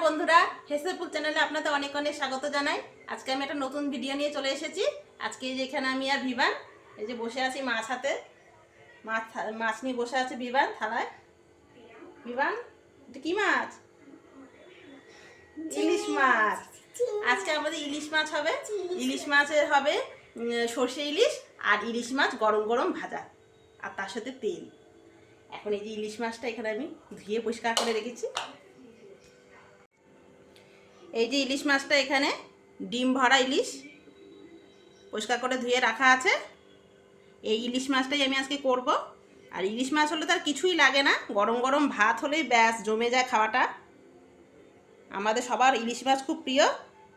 বন্ধুরা, হেসেলপুর চ্যানেলে আপনাদের অনেক অনেক স্বাগত জানাই। আজকে আমি একটা নতুন ভিডিও নিয়ে চলে এসেছি। আজকে যেখানে আমি আর ভিবান এই যে বসে আছি মাছ হাতে, মাছ নিয়ে বসে আছে ভিবান থালায়। ভিবান, এটা কি মাছ? ইলিশ মাছ। আজকে আমাদের ইলিশ মাছ হবে। ইলিশ মাছের হবে সর্ষে ইলিশ, আর ইলিশ মাছ গরম গরম ভাজা, আর তার সাথে তেল। এখন এই যে ইলিশ মাছটা এখানে আমি ধুয়ে পরিষ্কার করে রেখেছি। এই যে ইলিশ মাছটা এখানে ডিম ভরা ইলিশ পরিষ্কার করে ধুয়ে রাখা আছে। এই ইলিশ মাছটাই আমি আজকে করব। আর ইলিশ মাছ হলে তার কিছুই লাগে না, গরম গরম ভাত হলেই ব্যাস জমে যায় খাওয়াটা। আমাদের সবার ইলিশ মাছ খুব প্রিয়।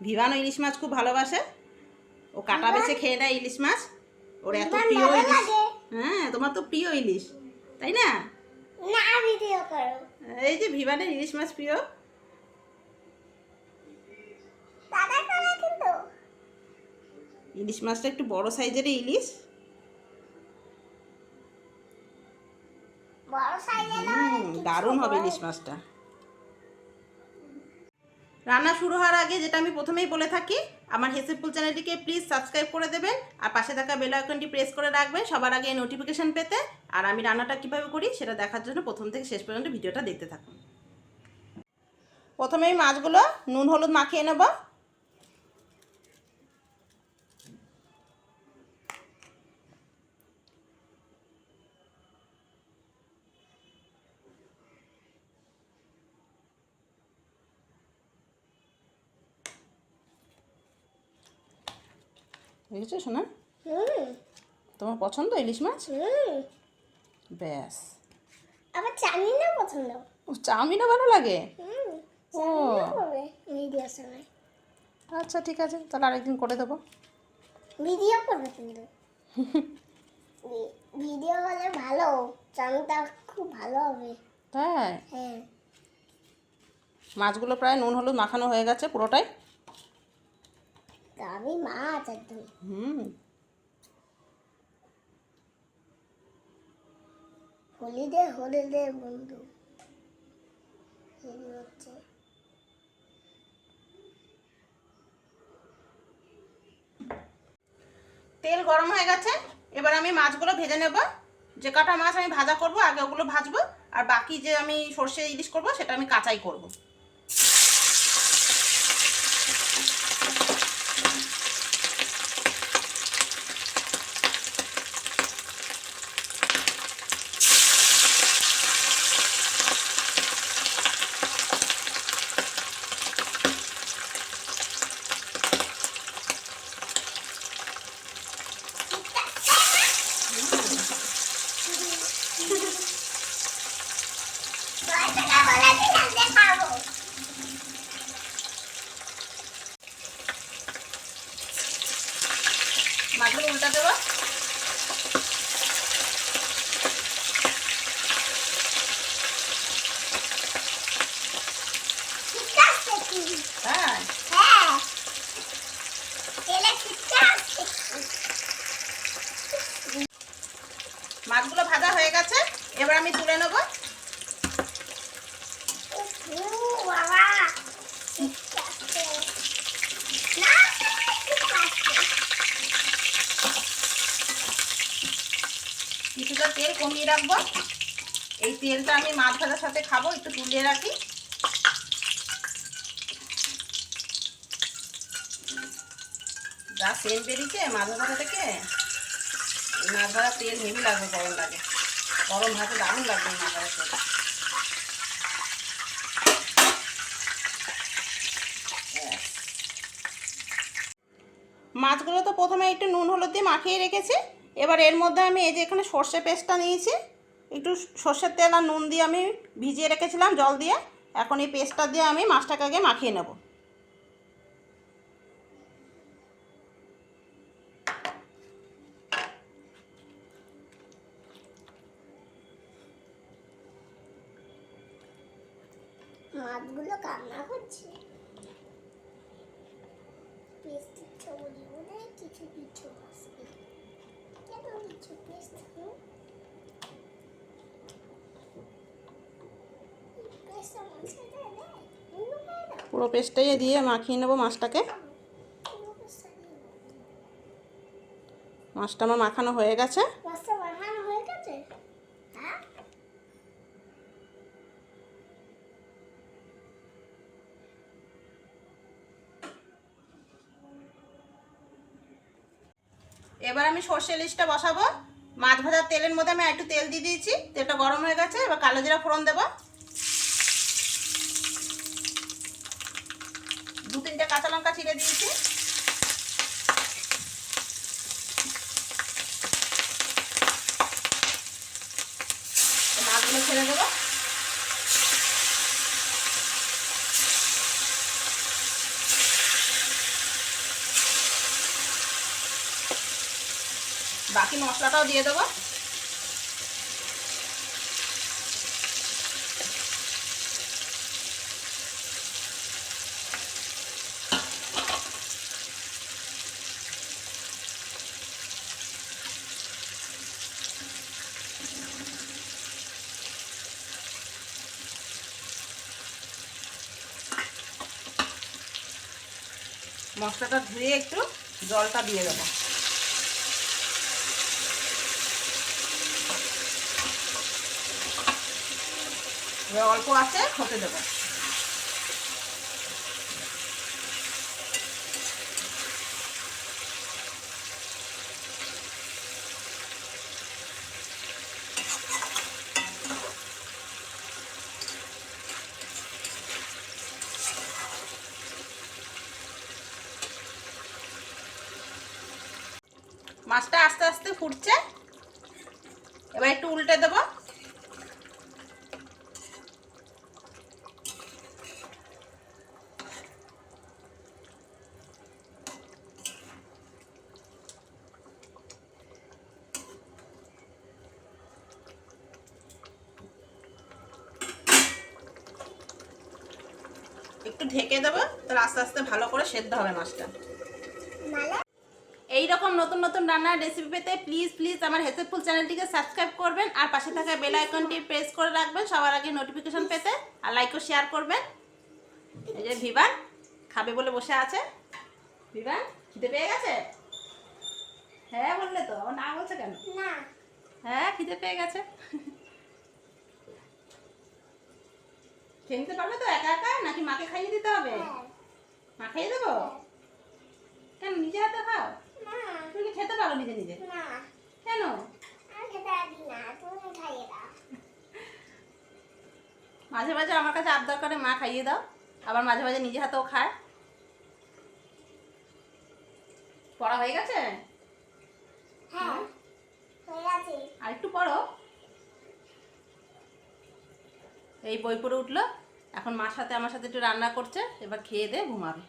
ভিভানও ইলিশ মাছ খুব ভালোবাসে, ও কাটা বেছে খেয়ে নেয় ইলিশ মাছ, ওর এত প্রিয় ইলিশ। হ্যাঁ, তোমার তো প্রিয় ইলিশ, তাই না? এই যে ভিভানের ইলিশ মাছ প্রিয়। ইলিশ মাছটা একটু বড় সাইজের ইলিশ, দারুণ হবে ইলিশ মাছটা। রান্না শুরু হওয়ার আগে যেটা আমি প্রথমেই বলে থাকি, আমার হেসেলপুর চ্যানেলটিকে প্লিজ সাবস্ক্রাইব করে দেবেন, আর পাশে থাকা বেল আইকনটি প্রেস করে রাখবেন সবার আগে নোটিফিকেশন পেতে। আর আমি রান্নাটা কীভাবে করি সেটা দেখার জন্য প্রথম থেকে শেষ পর্যন্ত ভিডিওটা দেখতে থাকুন। প্রথমে আমি মাছগুলো নুন হলুদ মাখিয়ে নেব। বুঝেছো শোনা? তোমার পছন্দ ইলিশ মাছ? ব্যাস। আমার চাউমিনও পছন্দ। ও, চাউমিনও ভালো লাগে? ও আচ্ছা, ঠিক আছে, তাহলে আরেকদিন করে দেবো। ভিডিও করবে কিন্তু ভিডিও হলে ভালো, চাউমিনটা খুব ভালো হবে। তাই? হ্যাঁ। মাছগুলো প্রায় নুন হলুদ মাখানো হয়ে গেছে পুরোটাই। আমি মাছ একদম। হলিডে বন্ধু হচ্ছে। তেল গরম হয়ে গেছে, এবার আমি মাছগুলো ভেজে নেব। যে কটা মাছ আমি ভাজা করব আগে ওগুলো ভাজবো, আর বাকি যে আমি সর্ষে ইলিশ করব সেটা আমি কাঁচাই করব। মাছগুলো উল্টা দেবো। মাছগুলো ভাজা হয়ে গেছে, এবার আমি তুলে নেব। কিছুটা তেল কমিয়ে রাখবো, এই তেলটা আমি মাছ ভাজার সাথে খাবো, একটু তুলিয়ে রাখি। যা সেন্ট বেরিয়েছে মাছ ভাজা থেকে, মাছ ভাজার তেল হেভি লাগবে, গরম লাগে, গরম ভাতে দারুণ লাগবে মাছ ভাজার তেল। মাছগুলো তো প্রথমে একটু নুন হলুদ দিয়ে মাখিয়ে রেখেছি। এবার এর মধ্যে আমি এই যে এখানে সর্ষে পেস্টটা নিয়েছি, একটু সর্ষের তেল আর নুন দিয়ে আমি ভিজিয়ে রেখেছিলাম জল দিয়ে। এখন এই পেস্টটা দিয়ে আমি মাছটাকে আগে মাখিয়ে নেব। মাছগুলো কান্না করছে, পেস্ট বলে বলে কিছু কিছু আসবে। কেন কিছু পেস্ট পেস্ট আমার সাথে দেয়, পুরো পেস্টটাই দিয়ে মাখিয়ে নেবো মাছটাকে। মাছটা আমার মাখানো হয়ে গেছে। মাছটা মাখানো হয়ে গেছে? হ্যাঁ। এবার আমি সর্ষে ইলিশটা বসাবো। মাছ ভাজার তেলের মধ্যে আমি একটু তেল দিয়ে দিয়েছি, তেলটা গরম হয়ে গেছে। এবার কালো জিরা ফোড়ন দেবো, 2-3টে কাঁচা লঙ্কা চিড়ে দিয়েছি। মাছগুলো ছেড়ে দেবো। বাকি মশলাটাও দিয়ে দেবো। মশলাটা ধুয়ে একটু জলটা দিয়ে দেবো। এবার অল্প আছে হতে দেবো। মাছটা আস্তে আস্তে ফুটছে, এবার একটু উল্টে দেবো। একটু ঢেকে দেবো, তাহলে আস্তে আস্তে ভালো করে সেদ্ধ হবে মাছটা। এইরকম নতুন নতুন রান্নার রেসিপি পেতে প্লিজ প্লিজ আমার হেল্পফুল চ্যানেলটিকে সাবস্ক্রাইব করবেন, আর পাশে থাকা বেল আইকনটি প্রেস করে রাখবেন সবার আগে নোটিফিকেশন পেতে, আর লাইক ও শেয়ার করবেন। এই যে ভিভান খাবে বলে বসে আছে। ভিভান খিদে পেয়ে গেছে? হ্যাঁ বললে তো, না বলছে কেন? না। হ্যাঁ খিদে পেয়ে গেছে। খেয়ে নিতে পারবে তো একা একা, নাকি মাকে খাইয়ে দিতে হবে? মা খাইয়ে দেবো? কেন নিজে হাতে খাও? তুমি কি খেতে পারো নিজে নিজে? না। কেন? আমি খেতে পারি না, তুমি খাইয়ে দাও। মাঝে মাঝে আমার কাছে আবদার করে মা খাইয়ে দাও, আবার মাঝে মাঝে নিজে হাতেও খায়। পড়া হয়ে গেছে? হ্যাঁ হয়ে গেছে। আর একটু পড়ো। এই বই পড়ে উঠলো, এখন মার সাথে আমার সাথে একটু রান্না করছে, এবার খেয়ে দিয়ে ঘুমাবে।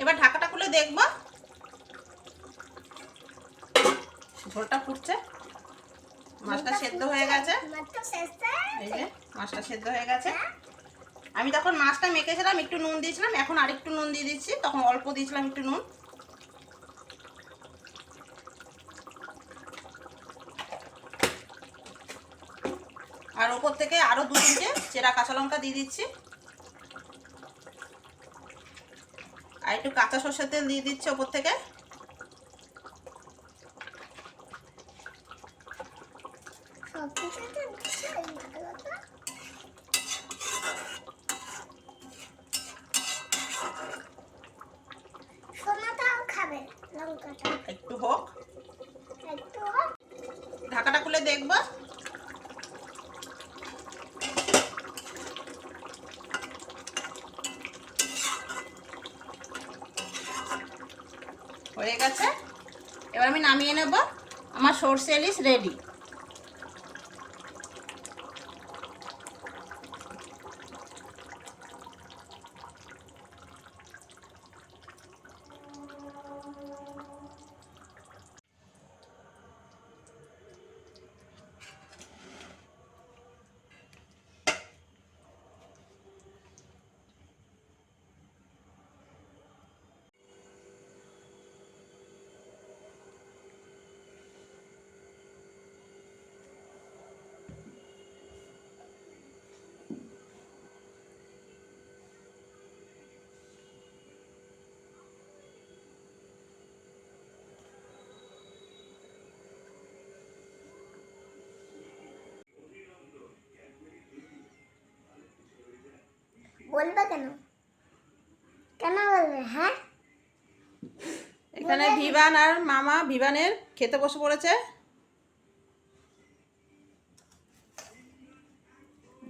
এবার ঢাকাটা খুলে দেখবো, ঝোলটা ফুটছে, মাছটা সেদ্ধ হয়ে গেছে। এই যে মাছটা সেদ্ধ হয়ে গেছে। আমি তখন মাছটা মেখেছিলাম, একটু নুন দিয়েছিলাম, এখন আরেকটু নুন দিয়ে দিচ্ছি, তখন অল্প দিয়েছিলাম একটু নুন। আর ওপর থেকে আরো 2-3টে চেরা কাঁচা লঙ্কা দিয়ে দিচ্ছি, আর একটু কাঁচা সর্ষের তেল দিয়ে দিচ্ছি ওপর থেকে। একটু হোক, ঢাকাটা খুলে দেখবো। হয়ে গেছে, এবার আমি নামিয়ে নেব। আমার সর্ষে ইলিশ রেডি। বলবে কেন? কেন বলবে? হ্যাঁ, এখানে ভিভান আর মামা ভিভানের খেতে বসে পড়েছে।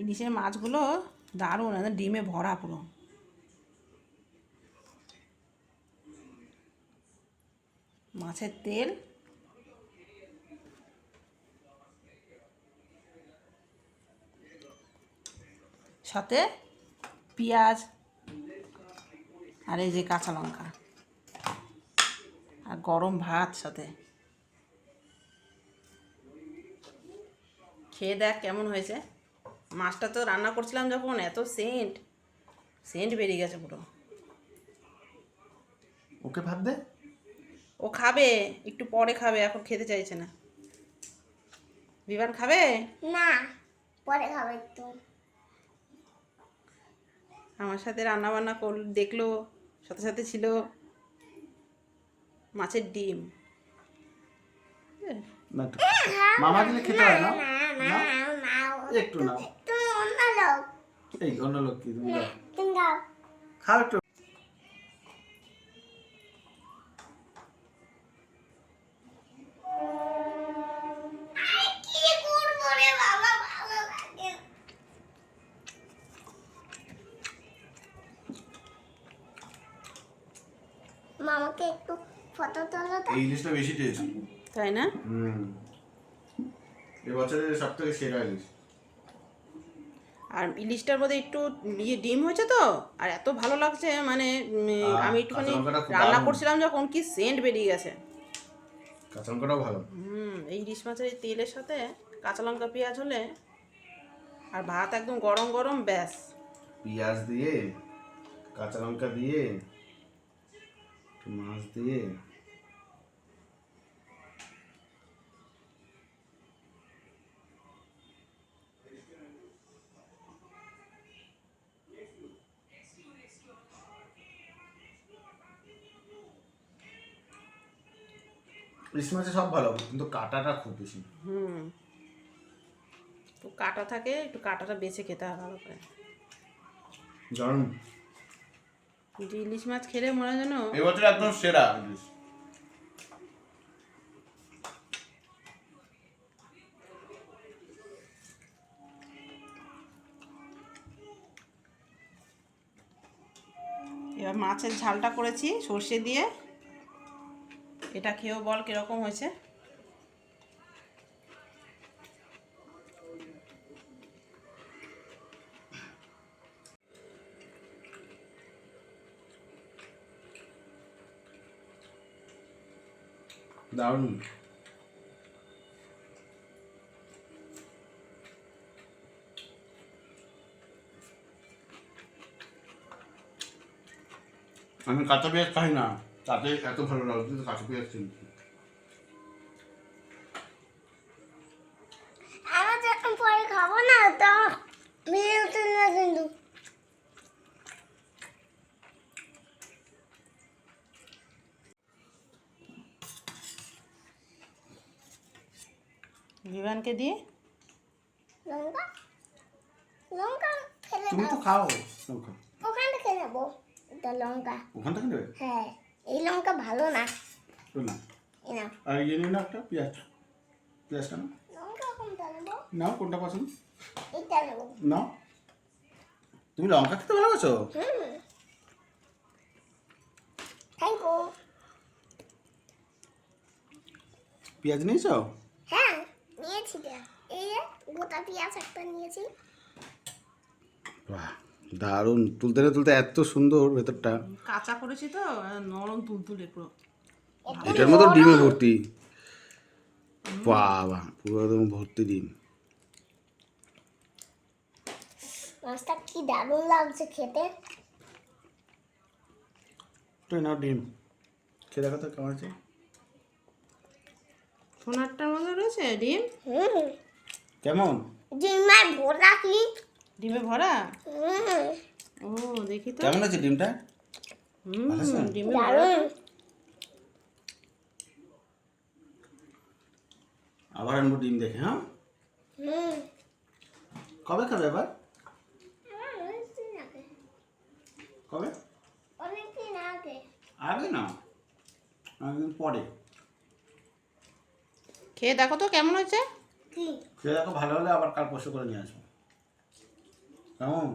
ইলিশের মাছগুলো দারুণ, একদম ডিমে ভরা পুরো। মাছের তেল, সাথে পেঁয়াজ আর এই যে কাঁচা লঙ্কা আর গরম ভাত সাথে। খেয়ে দেখ কেমন হয়েছে। মাছটা তো রান্না করছিলাম যখন, এত সেন্ট সেন্ট বেরিয়ে গেছে পুরো। ওকে ভাত দে। ও খাবে, একটু পরে খাবে, এখন খেতে চাইছে না। বিমান খাবে? না, পরে খাবে একটু। আমার সাথে রান্না বান্না দেখলো, সাথে সাথে ছিল মাছের ডিম। না তো। মামা দিলে খেতে হয় না? না, একটু নাও। তুমি অন্য লোক। এই অন্য লোক কি তুমি দাও। তুমি দাও। খাও একটু। কি করবো রে বাবা, ভালো লাগে। মামাকে একটু ফটো তোলো তো। এই ইলিশটা বেশি টেস্ট। তাই না? এবছরের সব থেকে সেরা ইলিশ। আর ইলিশটার মধ্যে একটু ডিম হয়েছে তো, আর এত ভালো লাগছে, মানে আমি একটুখানি কাঁচা লঙ্কাটা খুব রান্না দারুণ। করছিলাম যখন, কি সেন্ট বেরিয়ে গেছে। কাঁচা লঙ্কাটাও ভালো। এই ইলিশ মাছের এই তেলের সাথে কাঁচা লঙ্কা পেঁয়াজ হলে, আর ভাত একদম গরম গরম, ব্যাস। পেঁয়াজ দিয়ে, কাঁচা লঙ্কা দিয়ে, একটু মাছ দিয়ে। ইলিশ মাছে সব ভালো, কিন্তু কাঁটাটা খুব বেশি। তো কাঁটা থাকে, একটু কাঁটাটা বেছে খেতে হয় ভালো করে। জানুন কিন্তু ইলিশ মাছ খেলে মনে হয় যেন এবছর একদম সেরা ইলিশ। এবার মাছের ঝালটা করেছি সর্ষে দিয়ে, এটা খেয়েও বল কিরকম হয়েছে। দারুণ। আমি কাঁচা পেঁয়াজ খাই না, তাতে এত ভালো লাগছে তো কাঁচা পেঁয়াজ কিনছি। আমি যখন পরে খাবো না তো ভিডিও তুলবে কিন্তু। বিমানকে দিয়ে লঙ্কা লঙ্কা ফেলে তুমি দাও। তো খাও লঙ্কা। ওখান থেকে নেবো এটা লঙ্কা। ওখান থেকে নেবে? হ্যাঁ, এই লঙ্কা ভালো না। তো না। এই নাও। আর ইয়ে নিও না একটা পেঁয়াজ। পেঁয়াজটা না লঙ্কা কোনটা নেবো? নাও, কোনটা পছন্দ এটা নেবো। নাও। তুমি লঙ্কা খেতে ভালোবাসো? Thank you. পেঁয়াজ নিয়েছো? হ্যাঁ, নিয়েছি তো। এই যে গোটা পেঁয়াজ একটা নিয়েছি। বাহ, দারুণ। তুলতে না তুলতে এত সুন্দর ভেতরটা। কাঁচা করেছি তো, নরম তুলতুলে পুরো। এটার মতো ডিমে ভর্তি। বাবা, পুরো একদম ভর্তি ডিম। মাছটা কি দারুণ লাগছে খেতে। তো নাও ডিম খেয়ে দেখো তো কেমন আছে। সোনারটার মধ্যে রয়েছে ডিম। কেমন? ডিমায় ভরা কি? ডিমে ভরা। ও দেখি তো। কেমন আছে ডিমটা? ভালো আছে? ডিমে ভরা দারুণ। তো। আবার আনবো ডিম দেখে। হ্যাঁ, কবে খাবে আবার? কবে? অনেকদিন আগে। আগে না, অনেকদিন পরে। খেয়ে দেখো তো কেমন হয়েছে। কি? সে দেখো ভালো হলে আবার কাল পরশু করে নিয়ে আসবো। কেমন?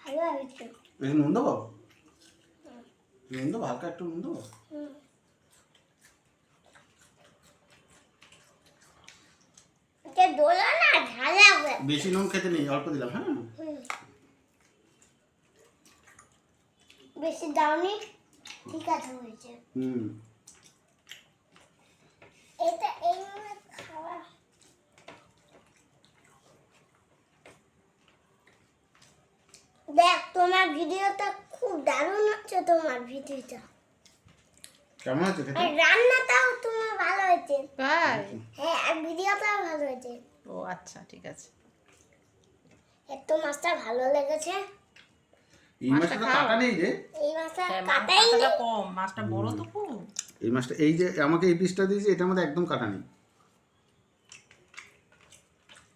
ভালো হয়েছে। একটু নুন দেবো? নুন দেবো, হালকা একটু নুন দেবো। হুম। এটা দোলা না ঝালাবে। বেশি নুন খেতে নেই, অল্প দিলাম। হ্যাঁ, হুম। বেশি দাওনি, ঠিক আছে হয়েছে। হুম। এটা এইভাবে খাওয়া। দেখ তোমার ভিডিওটা খুব দারুণ হচ্ছে, তোমার ভিডিওটা। কেমন হয়েছে খেতে? আর রান্নাটাও তোমার ভালো হয়েছে। তাই? হ্যাঁ, আর ভিডিওটাও ভালো হয়েছে। ও আচ্ছা, ঠিক আছে। একটু মাছটা ভালো লেগেছে। এই মাছটা তো কাটা নেই রে। এই মাছটা হ্যাঁ, কাটাই মাছটা নেই। কম, মাছটা বড় তো খুব। এই মাছটা, এই যে আমাকে এই পিসটা দিয়েছে, এটার মধ্যে একদম কাটা নেই।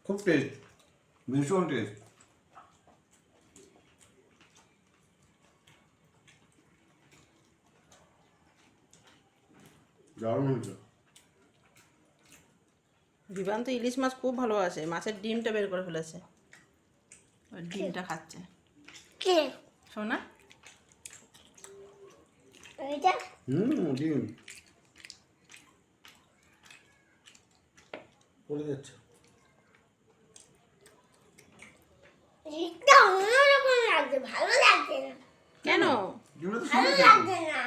খুব টেস্ট, ভীষণ টেস্ট। দারুণ হয়েছে। বিবান তো ইলিশ মাছ খুব ভালোবাসে, মাছের ডিমটা বের করে ফেলেছে, ওই ডিমটা খাচ্ছে। কে? শোনা এইটা ডিম পড়ে যাচ্ছে। এটা অন্যরকম লাগছে, ভালো লাগছে না। কেন? ডিমটা তো ভালো সুন্দর লাগছে খেতে। না।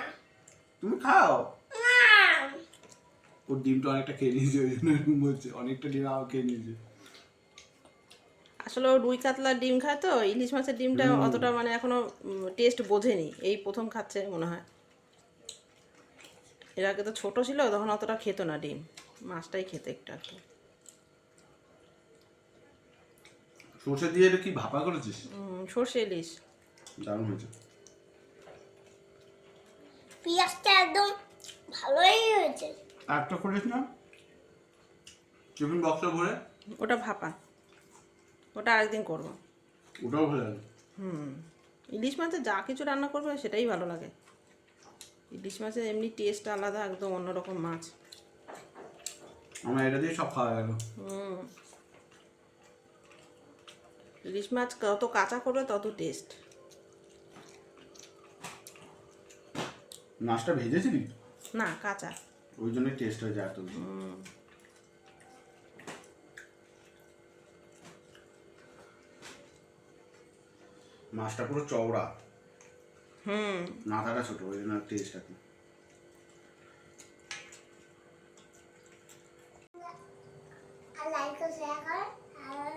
তুমি খাও। না। ওর ডিমটা অনেকটা খেয়ে নিয়েছে, ওই জন্য এরকম বলছে। অনেকটা ডিম আবার খেয়ে নিয়েছে। আসলে ও রুই কাতলার ডিম খায় তো, ইলিশ মাছের ডিমটা অতটা মানে এখনো টেস্ট বোঝেনি, এই প্রথম খাচ্ছে মনে হয়। এর আগে তো ছোট ছিল, তখন অতটা খেত না ডিম, মাছটাই খেতে একটু একটু। সর্ষে দিয়ে এটা কি ভাপা করেছিস? সর্ষে ইলিশ। দারুণ হয়েছে। পেঁয়াজটা একদম ভালোই হয়েছে। একটা করিস না টিফিন বক্সে ভরে? ওটা ভাপা, ওটা আরেকদিন করবো। ওটাও ভালো লাগে। ইলিশ মাছে যা কিছু রান্না করবে সেটাই ভালো লাগে। ইলিশ মাছের এমনি টেস্ট আলাদা, একদম অন্যরকম মাছ। আমার এটা দিয়ে সব খাওয়া গেল। ইলিশ মাছ যত কাঁচা করবে তত টেস্ট। মাছটা ভেজেছিলি? না, কাঁচা। ওই জন্য টেস্ট হয়ে যায় এত বেশি। মাছটা পুরো চওড়া, মাথাটা ছোট, ওই জন্য টেস্ট আছে। আর লাইক ও শেয়ার কর, আর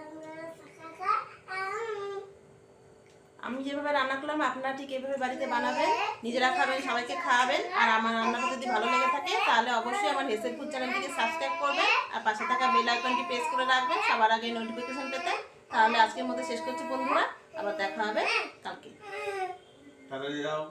আমি যেভাবে রান্না করলাম আপনারা ঠিক এভাবে বাড়িতে বানাবেন, নিজেরা খাবেন, সবাইকে খাওয়াবেন। আর আমার রান্নাটা যদি ভালো লেগে থাকে তাহলে অবশ্যই আমার হেসেল ফুড চ্যানেলটিকে সাবস্ক্রাইব করবেন আর পাশে থাকা বেল আইকনটি প্রেস করে রাখবেন সবার আগে নোটিফিকেশন পেতে। তাহলে আজকের মধ্যে শেষ করছি বন্ধুরা, আবার দেখা হবে কালকে। তাড়াতাড়ি যাও।